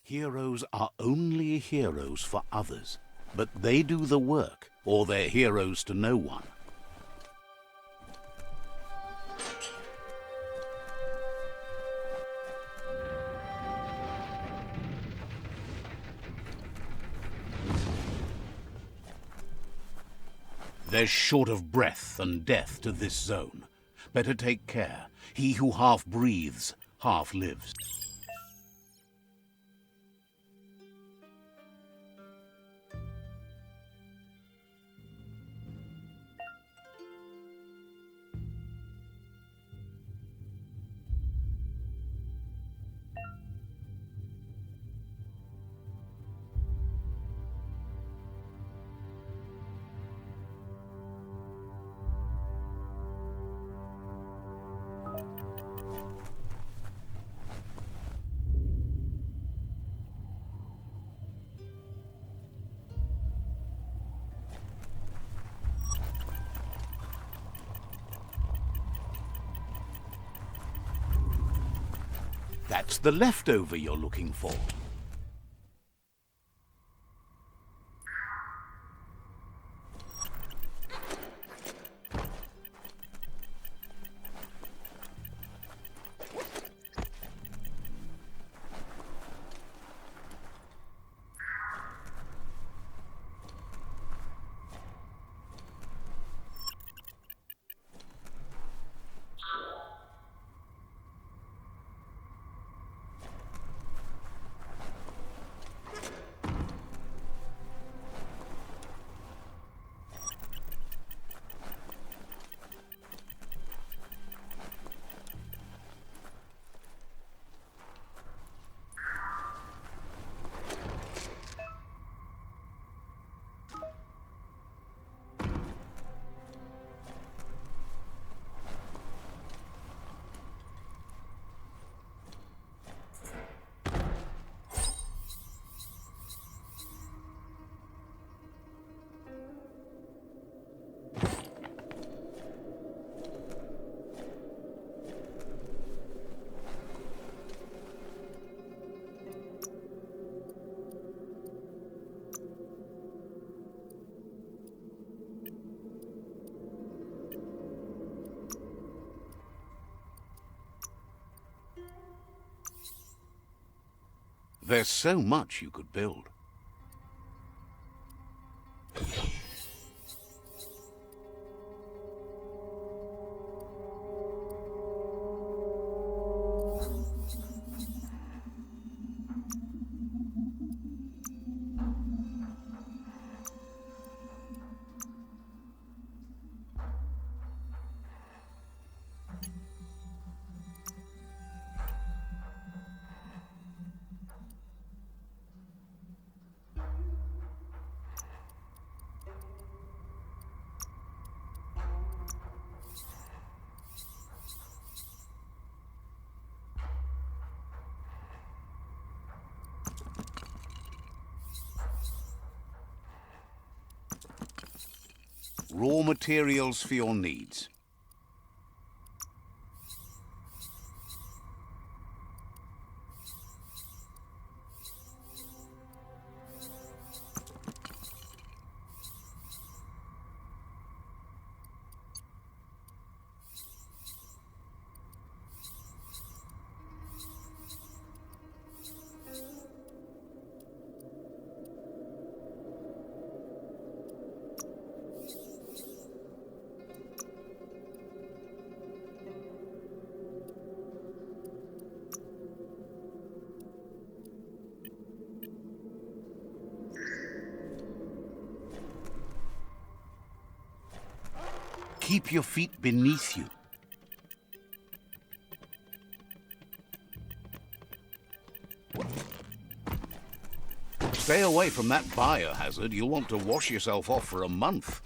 Heroes are only heroes for others, but they do the work, or they're heroes to no one. There's short of breath and death to this zone. Better take care. He who half breathes, half lives. That's the leftover you're looking for. There's so much you could build. Raw materials for your needs. Keep your feet beneath you. Stay away from that biohazard. You'll want to wash yourself off for a month.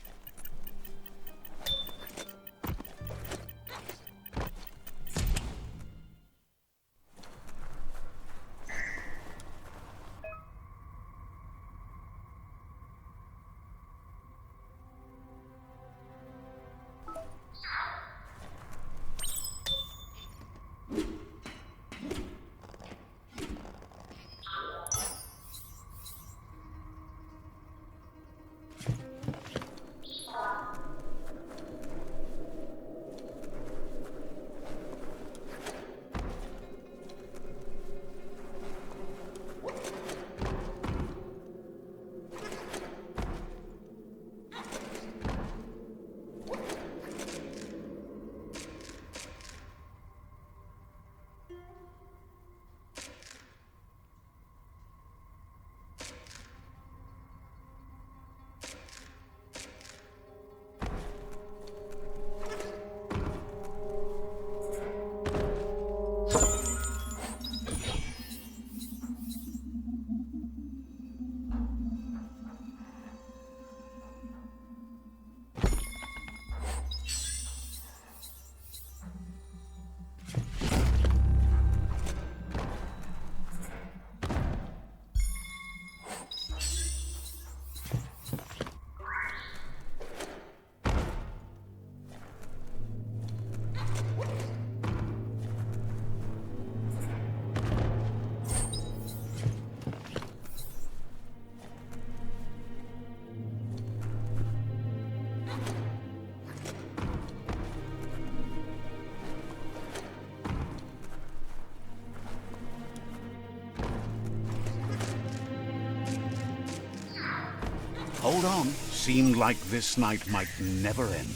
Hold on. Seemed like this night might never end.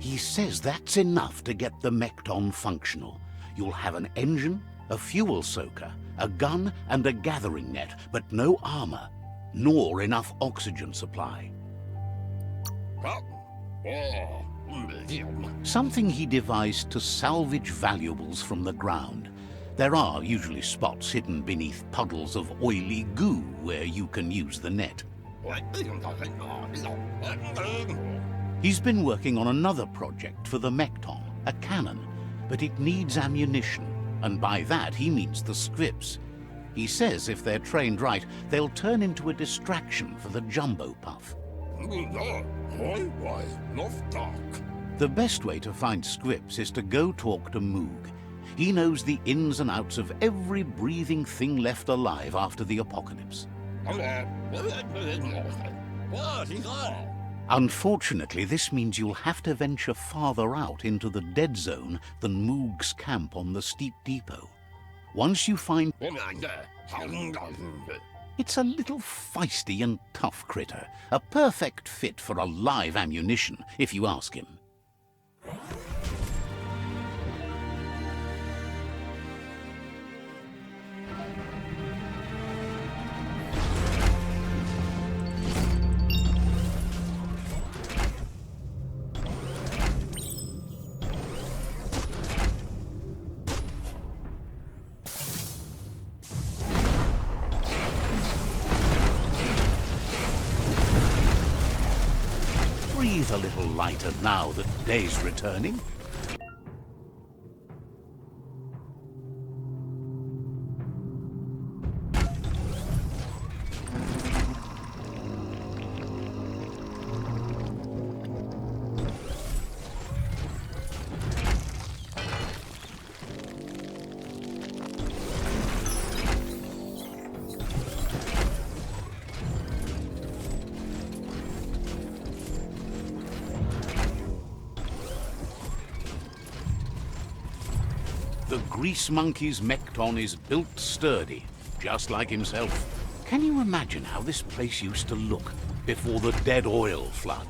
He says that's enough to get the Mekton functional. You'll have an engine, a fuel soaker, a gun and a gathering net, but no armor, nor enough oxygen supply. Something he devised to salvage valuables from the ground. There are usually spots hidden beneath puddles of oily goo where you can use the net. He's been working on another project for the Mekton, a cannon, but it needs ammunition, and by that he means the scripts. He says if they're trained right, they'll turn into a distraction for the jumbo puff. The best way to find scripts is to go talk to Moog. He knows the ins and outs of every breathing thing left alive after the apocalypse. Unfortunately, this means you'll have to venture farther out into the dead zone than Moog's camp on the steep depot. Once you find... It's a little feisty and tough critter, a perfect fit for a live ammunition, if you ask him. Breathe a little lighter now that day's returning. The grease monkey's Mekton is built sturdy, just like himself. Can you imagine how this place used to look before the dead oil flood?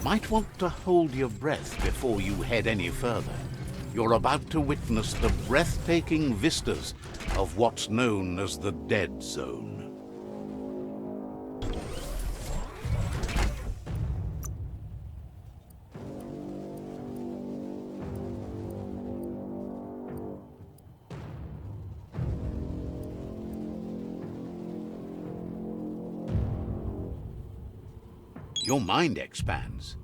Might want to hold your breath before you head any further. You're about to witness the breathtaking vistas of what's known as the Dead Zone. Your mind expands.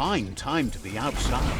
fine time to be outside.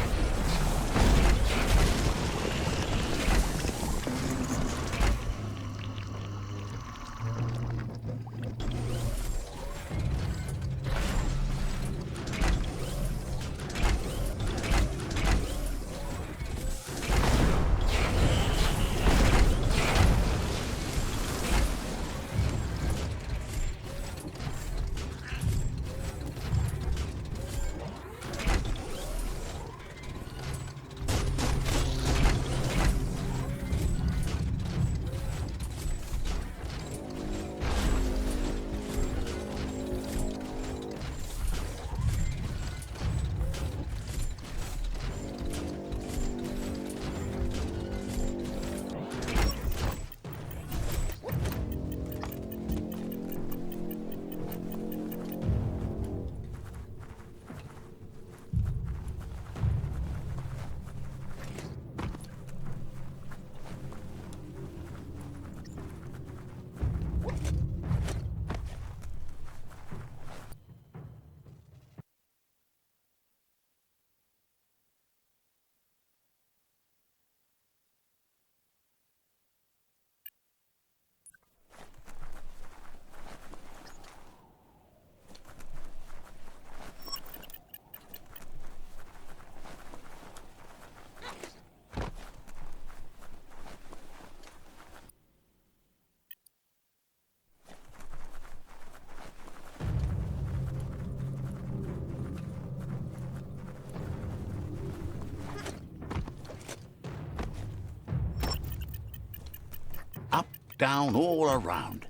Up, down, all around.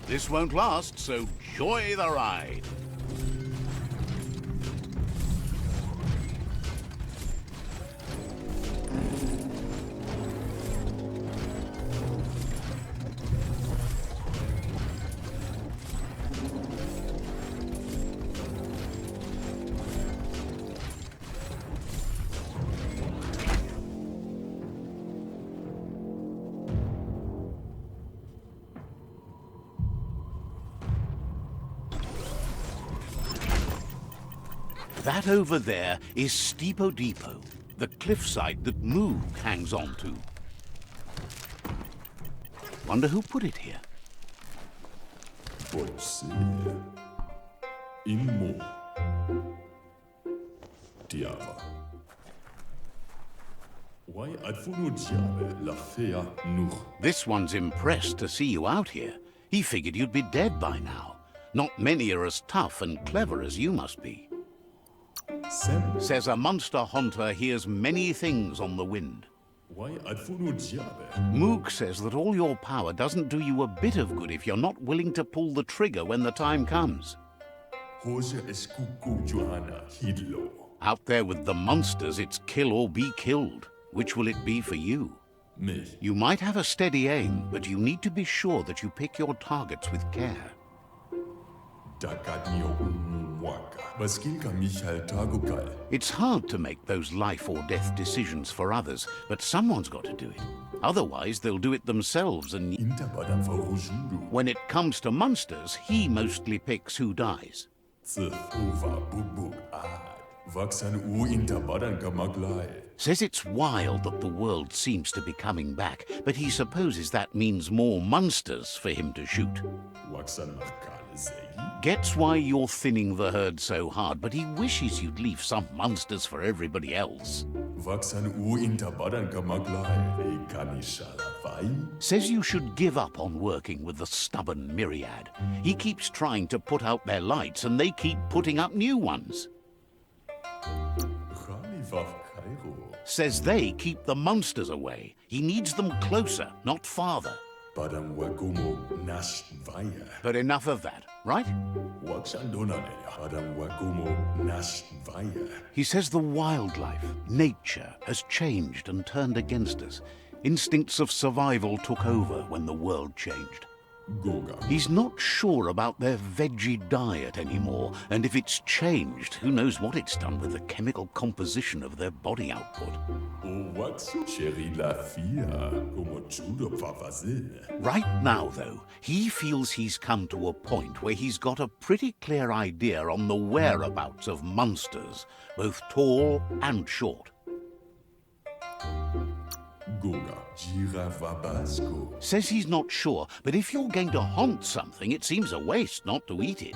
This won't last, so enjoy the ride. That over there is Steepo Depot, the cliffside that Moog hangs on to. Wonder who put it here? Forse immo diava. Why adfuno diave la fea nur? This one's impressed to see you out here. He figured you'd be dead by now. Not many are as tough and clever as you must be. Says a monster hunter hears many things on the wind. Why adfuno diave? Moog says that all your power doesn't do you a bit of good if you're not willing to pull the trigger when the time comes. Hose escuku Johanna hidlo. Out there with the monsters, it's kill or be killed. Which will it be for you? Me. You might have a steady aim, but you need to be sure that you pick your targets with care. It's hard to make those life or death decisions for others, but someone's got to do it. Otherwise, they'll do it themselves, and when it comes to monsters, he mostly picks who dies. Says it's wild that the world seems to be coming back, but he supposes that means more monsters for him to shoot. Gets why you're thinning the herd so hard, but he wishes you'd leave some monsters for everybody else. Says you should give up on working with the stubborn myriad. He keeps trying to put out their lights, and they keep putting up new ones. Says they keep the monsters away. He needs them closer, not farther. But enough of that, right? He says the wildlife, nature, has changed and turned against us. Instincts of survival took over when the world changed. Goga. He's not sure about their veggie diet anymore, and if it's changed, who knows what it's done with the chemical composition of their body output. O Watsu Cherry la Fia, como chudo fa fazer. Right now, though, he feels he's come to a point where he's got a pretty clear idea on the whereabouts of monsters, both tall and short. Goga, Giravabasco. Says he's not sure, but if you're going to haunt something, it seems a waste not to eat it.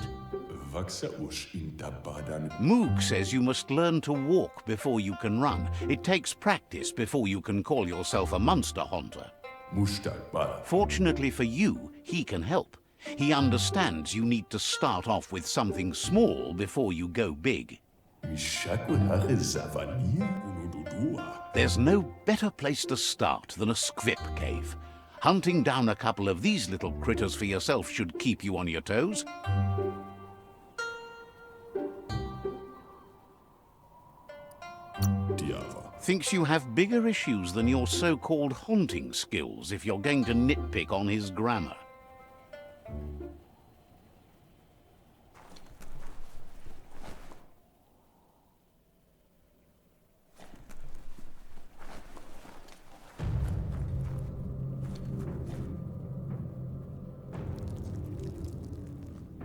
Vaxa ush in tabadan. Moog says you must learn to walk before you can run. It takes practice before you can call yourself a monster haunter. Mushtag bala. Fortunately for you, he can help. He understands you need to start off with something small before you go big. Mishaku hare zavania unududua. There's no better place to start than a scrip cave. Hunting down a couple of these little critters for yourself should keep you on your toes. Diava. Thinks you have bigger issues than your so-called haunting skills if you're going to nitpick on his grammar.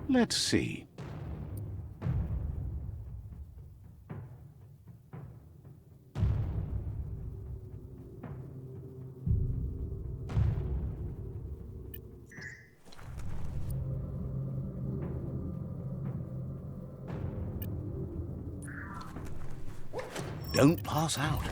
Let's see. Don't pass out.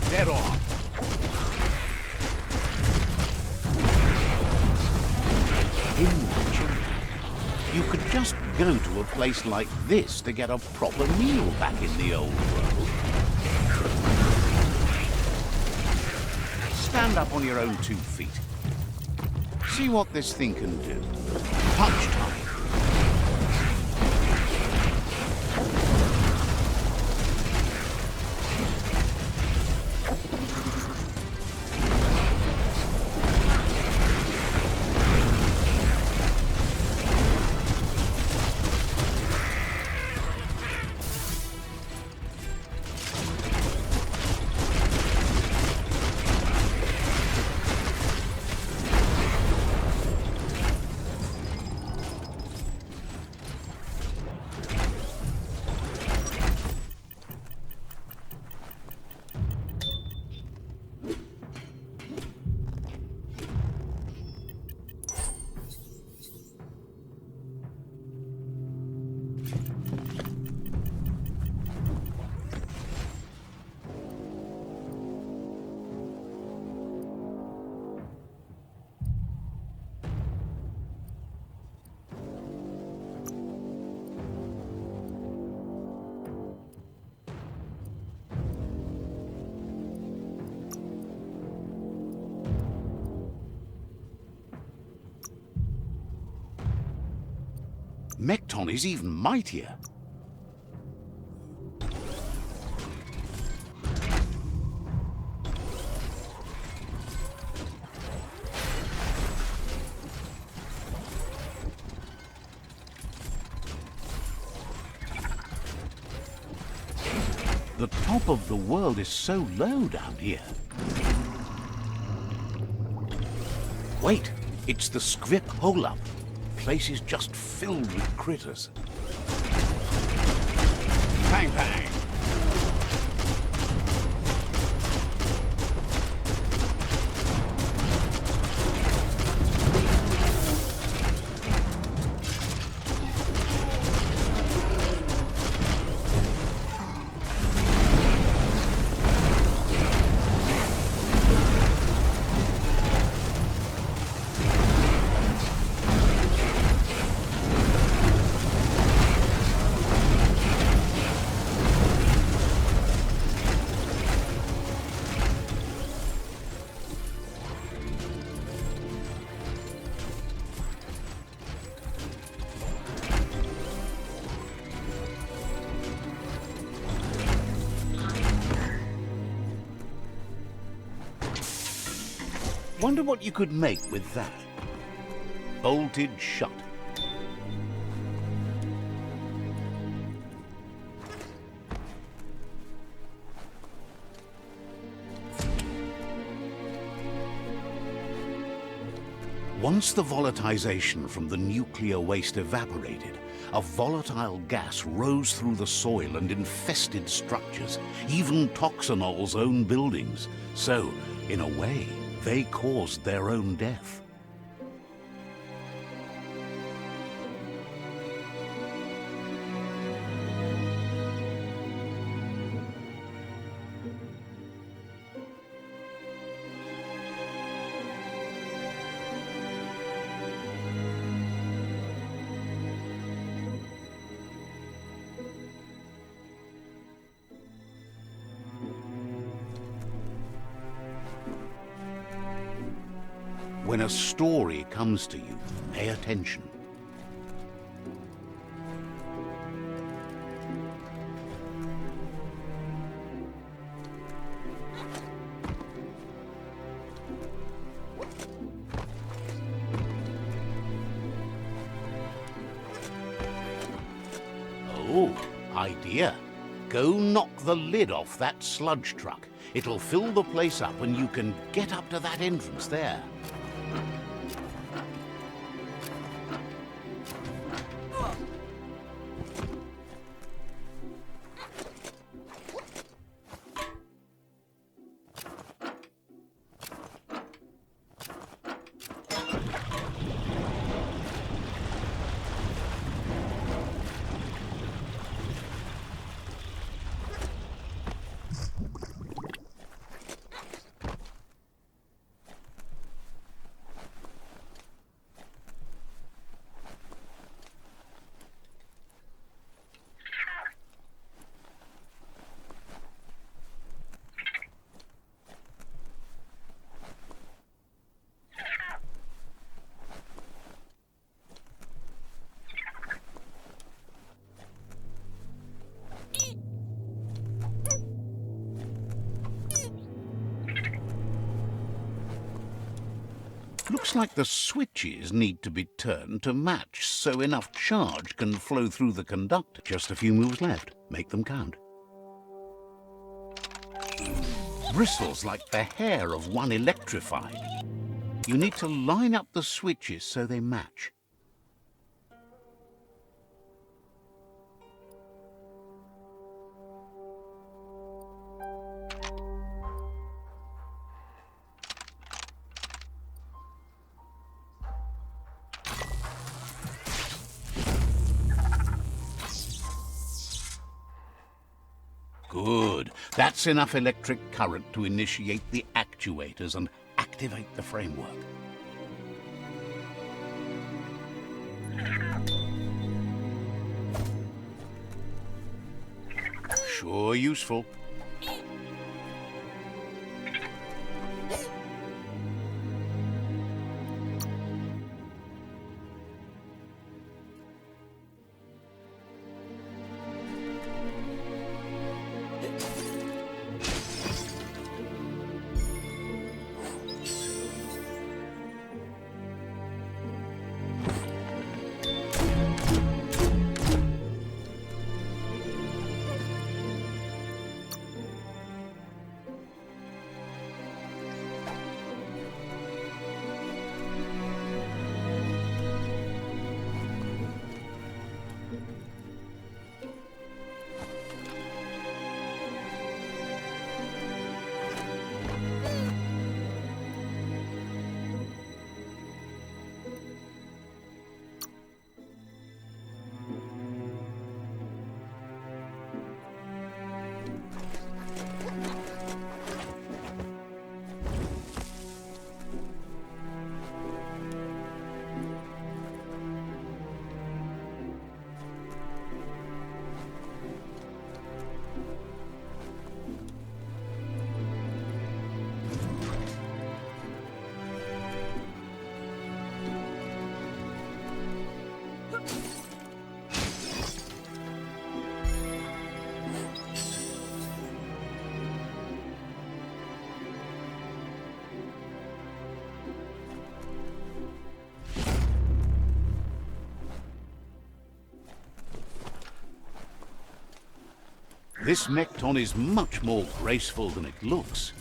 Dead on. Imagine you could just go to a place like this to get a proper meal back in the old world. Stand up on your own 2 feet. See what this thing can do. Punch time. Mekton is even mightier. The top of the world is so low down here. Wait, it's the scrip hole-up. Place is just filled with critters. Bang, bang. Wonder what you could make with that. Bolted shut. Once the volatilization from the nuclear waste evaporated, a volatile gas rose through the soil and infested structures, even Toxanol's own buildings. So, in a way, they caused their own death. When a story comes to you, pay attention. Oh, idea. Go knock the lid off that sludge truck. It'll fill the place up and you can get up to that entrance there. Looks like the switches need to be turned to match so enough charge can flow through the conductor. Just a few moves left. Make them count. Bristles like the hair of one electrified. You need to line up the switches so they match. Good. That's enough electric current to initiate the actuators and activate the framework. Sure useful. This Mekton is much more graceful than it looks.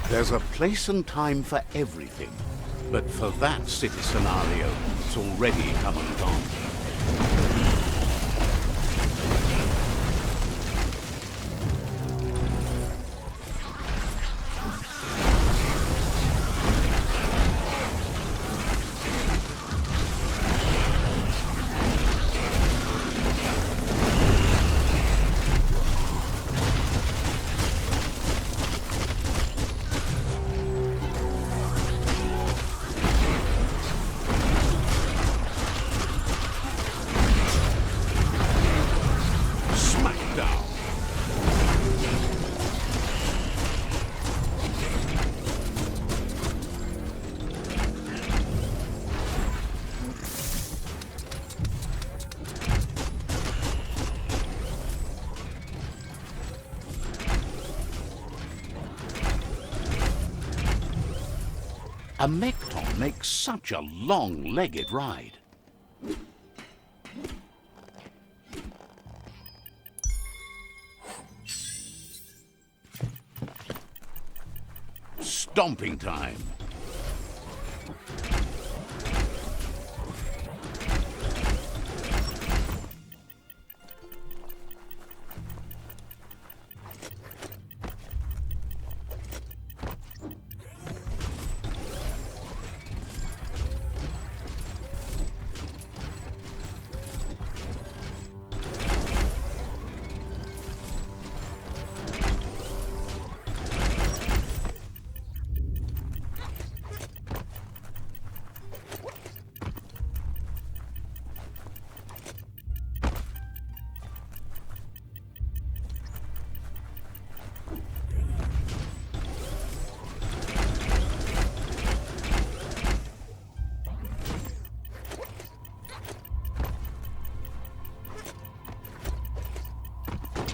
There's a place and time for everything, but for that city scenario, it's already come and gone. A Mekton makes such a long-legged ride. Stomping time.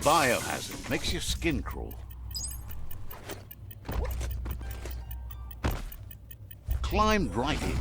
Biohazard makes your skin crawl. Climbed right in.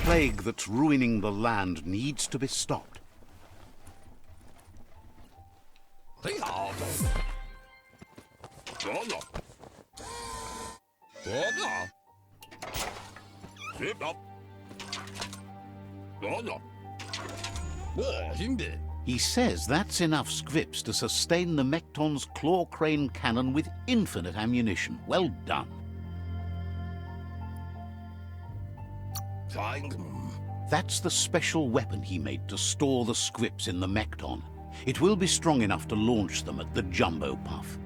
plague that's ruining the land needs to be stopped. He says that's enough scripts to sustain the Mekton's claw crane cannon with infinite ammunition. Well done. That's the special weapon he made to store the scripts in the Mekton. It will be strong enough to launch them at the Jumbo Puff.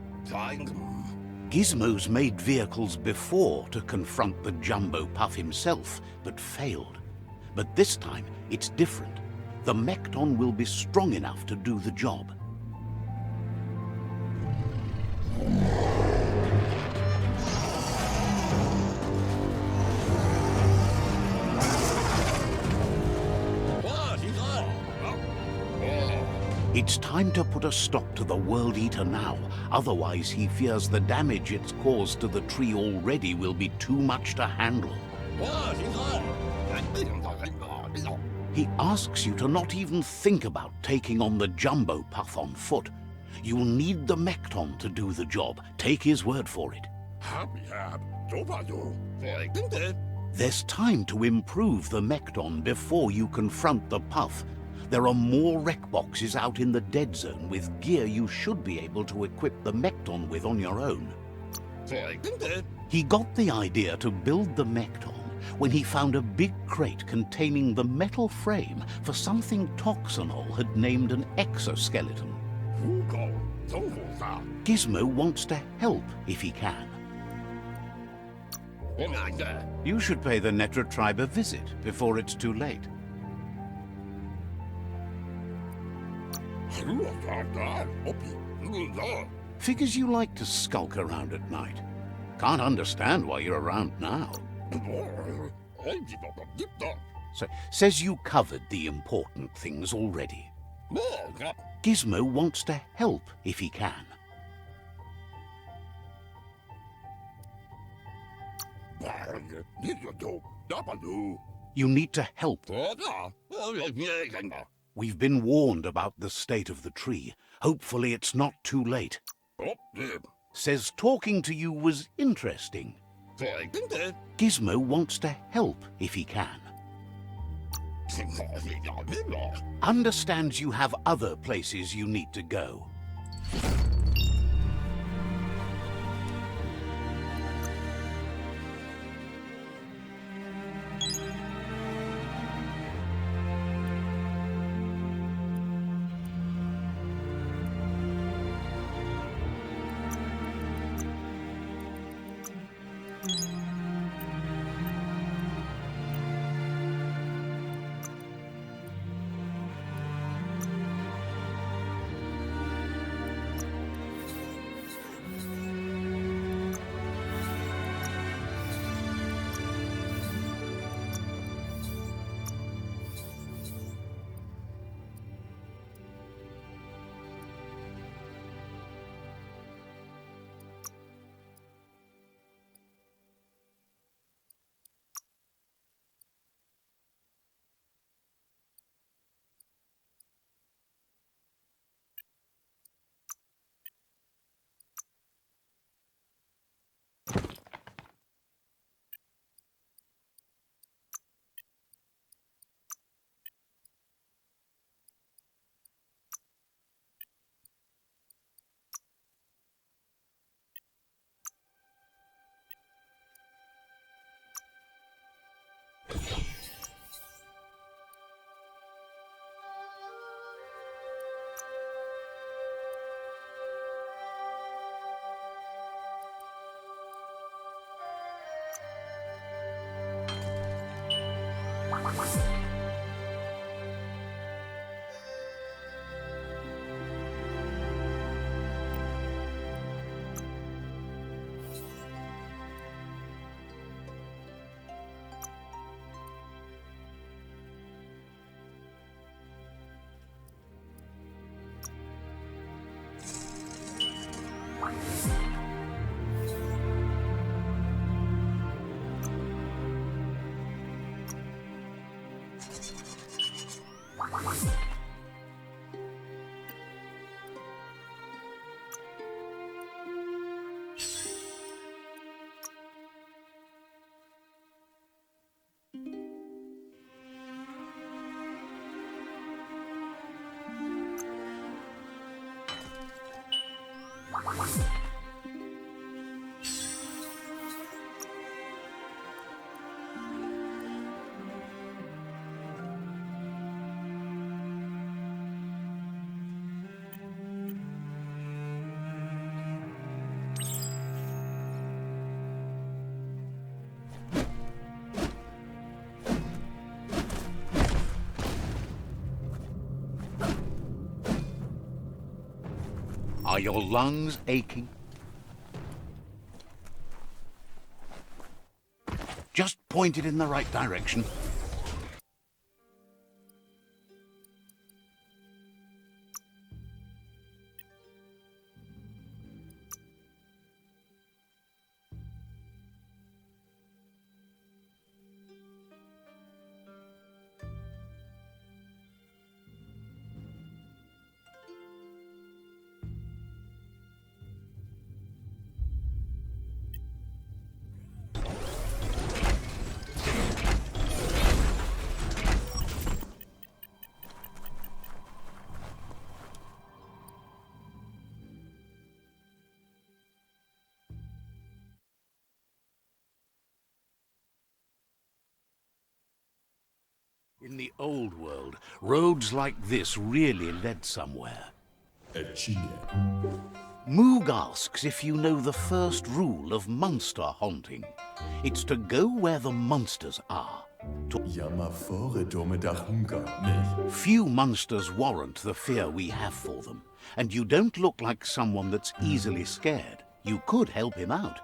Gizmo's made vehicles before to confront the Jumbo Puff himself, but failed. But this time, it's different. The Mekton will be strong enough to do the job. It's time to put a stop to the World Eater now. Otherwise, he fears the damage it's caused to the tree already will be too much to handle. He asks you to not even think about taking on the Jumbo Puff on foot. You'll need the Mekton to do the job. Take his word for it. There's time to improve the Mekton before you confront the Puff. There are more wreck boxes out in the dead zone with gear you should be able to equip the Mekton with on your own. He got the idea to build the Mekton when he found a big crate containing the metal frame for something Toxanol had named an exoskeleton. Gizmo wants to help if he can. You should pay the Netra tribe a visit before it's too late. Figures you like to skulk around at night. Can't understand why you're around now. So, says you covered the important things already. Gizmo wants to help if he can. You need to help. We've been warned about the state of the tree. Hopefully it's not too late. Says talking to you was interesting. Gizmo wants to help if he can. Understands you have other places you need to go. Are your lungs aching? Just point it in the right direction. In the old world, roads like this really led somewhere. Moog asks if you know the first rule of monster haunting. It's to go where the monsters are. Few monsters warrant the fear we have for them, and you don't look like someone that's easily scared. You could help him out.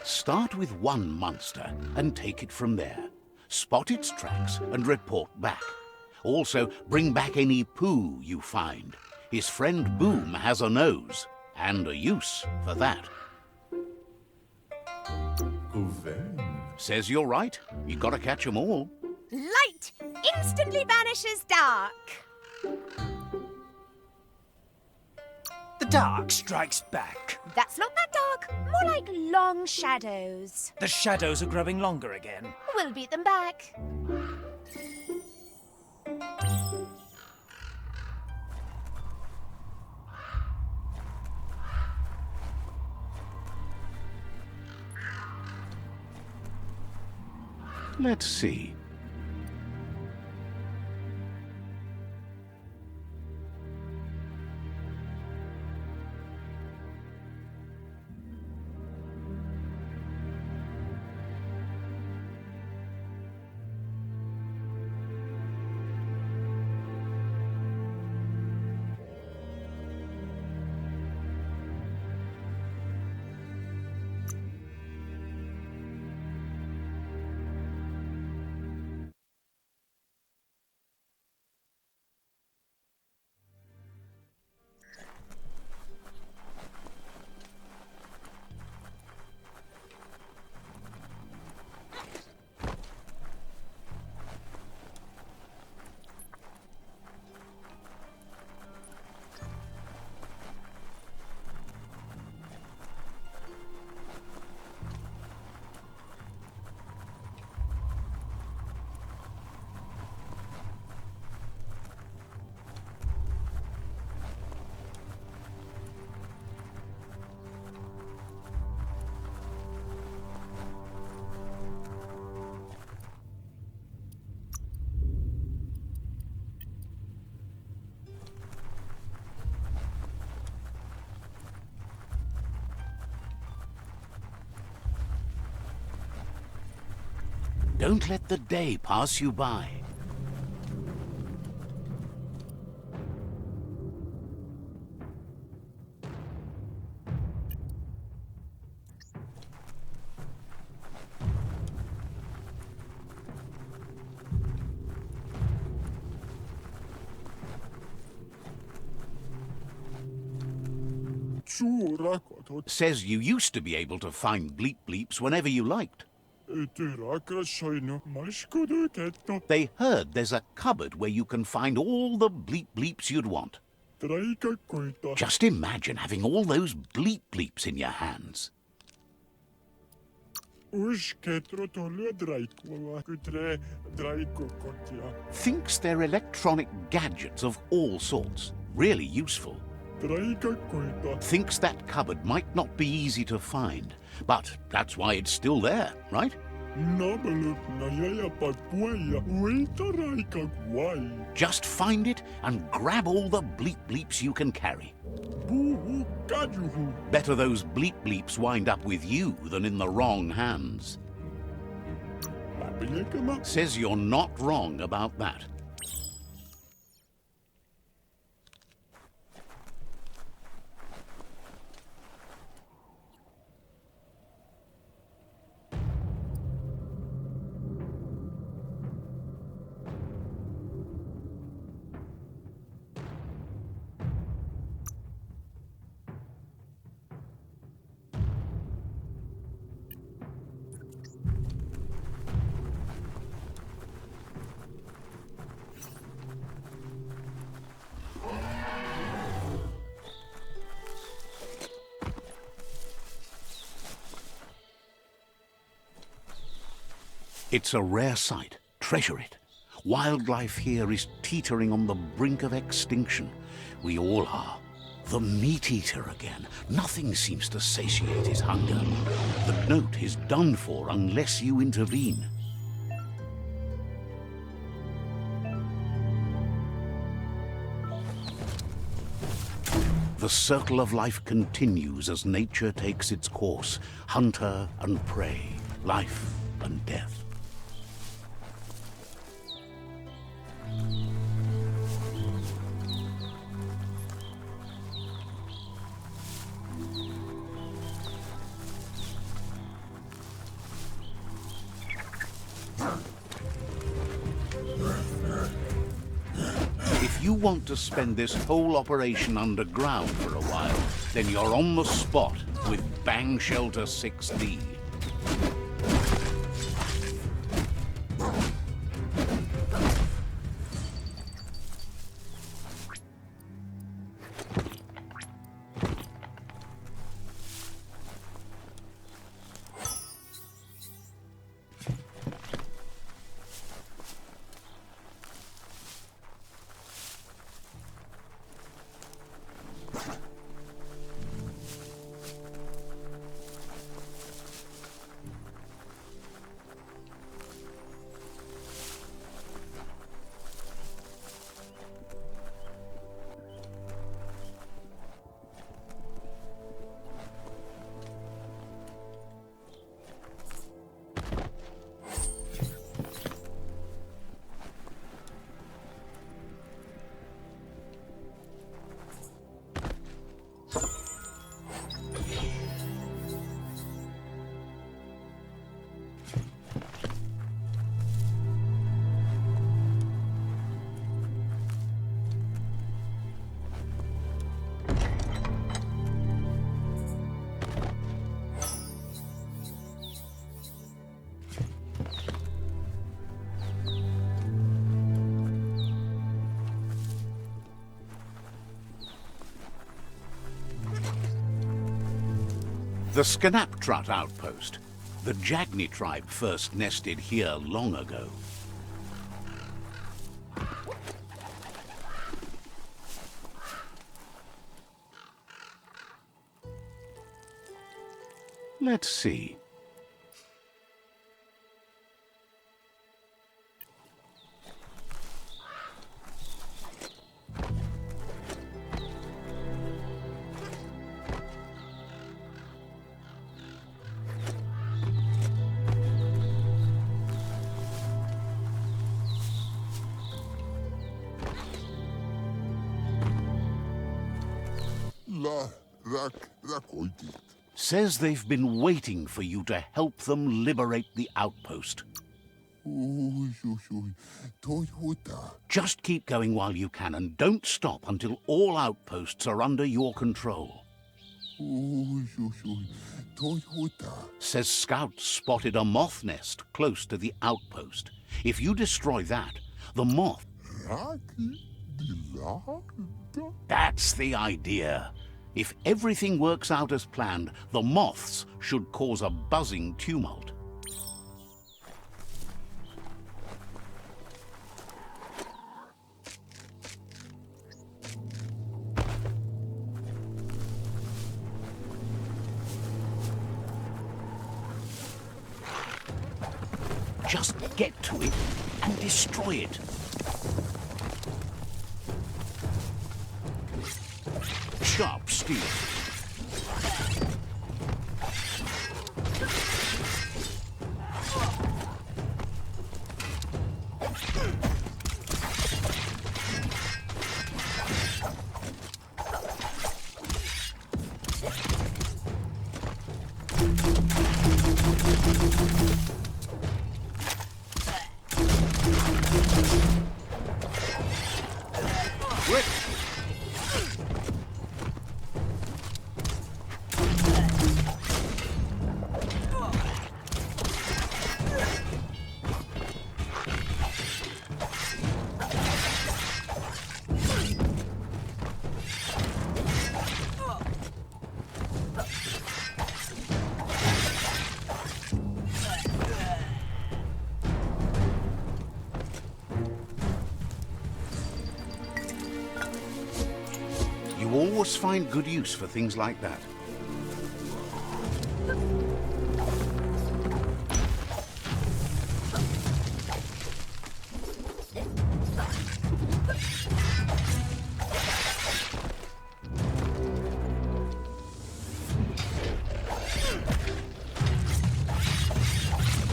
Start with one monster and take it from there. Spot its tracks and report back. Also, bring back any poo you find. His friend Boom has a nose, and a use for that. Says you're right. You gotta catch 'em all. Light instantly vanishes dark. The dark strikes back. That's not that dark. More like long shadows. The shadows are growing longer again. We'll beat them back. Let's see. Don't let the day pass you by. Says you used to be able to find bleep bleeps whenever you liked. They heard there's a cupboard where you can find all the bleep bleeps you'd want. Just imagine having all those bleep bleeps in your hands. Thinks they're electronic gadgets of all sorts, really useful. Thinks that cupboard might not be easy to find, but that's why it's still there, right? Just find it and grab all the bleep bleeps you can carry. Better those bleep bleeps wind up with you than in the wrong hands. Says you're not wrong about that. It's a rare sight. Treasure it. Wildlife here is teetering on the brink of extinction. We all are. The meat eater again. Nothing seems to satiate his hunger. The note is done for unless you intervene. The circle of life continues as nature takes its course. Hunter and prey, life and death. If you want to spend this whole operation underground for a while, then you're on the spot with Bang Shelter 6D. The Scanaptrut outpost. The Jagni tribe first nested here long ago. Let's see. Says they've been waiting for you to help them liberate the outpost. Just keep going while you can and don't stop until all outposts are under your control. Says scouts spotted a moth nest close to the outpost. If you destroy that, the moth... That's the idea. If everything works out as planned, the moths should cause a buzzing tumult. Just get to it and destroy it. Sharp steel. always find good use for things like that.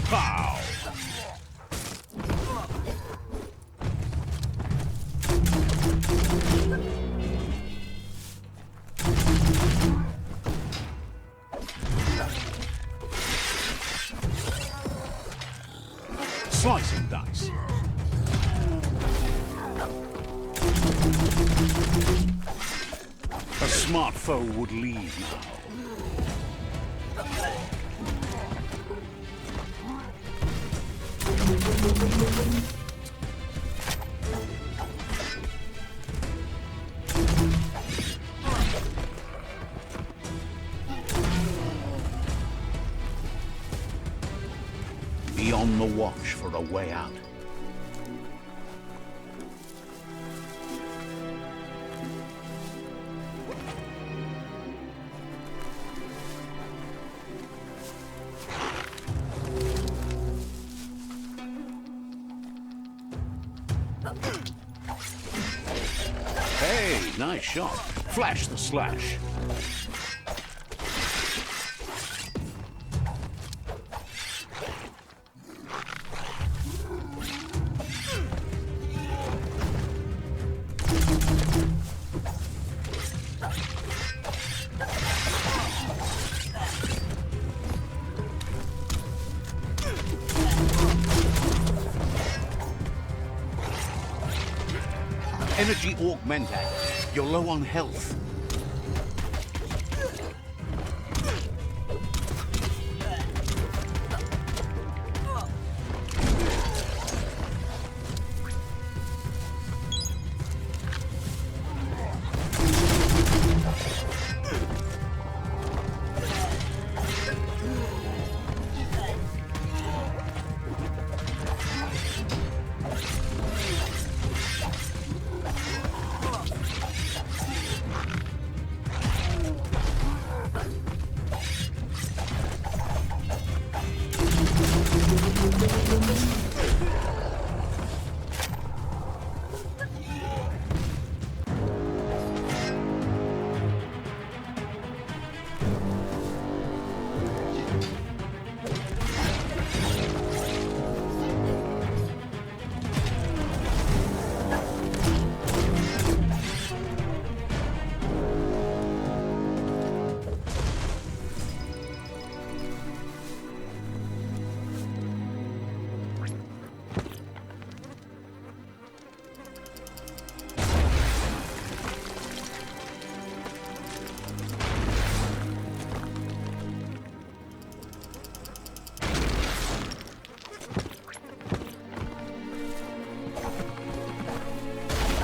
Pow! Slicing dice. A smart foe would leave now. Be on the watch for a way out. Hey, nice shot. Flash the slash. Energy augmented. You're low on health.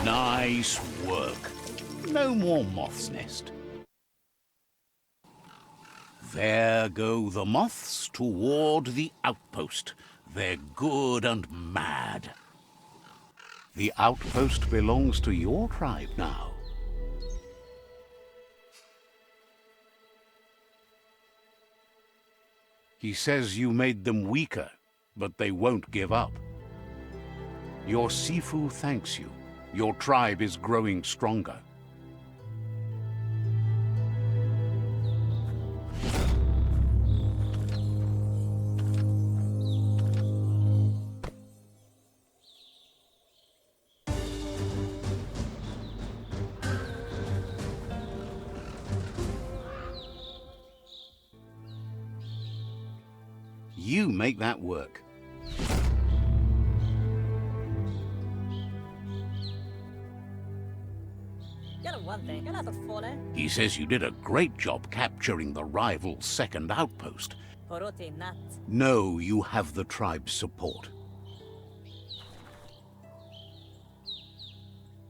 Nice work. No more moth's nest. There go the moths toward the outpost. They're good and mad. The outpost belongs to your tribe now. He says you made them weaker, but they won't give up. Your Sifu thanks you. Your tribe is growing stronger. You make that work. He says you did a great job capturing the rival's second outpost. No, you have the tribe's support.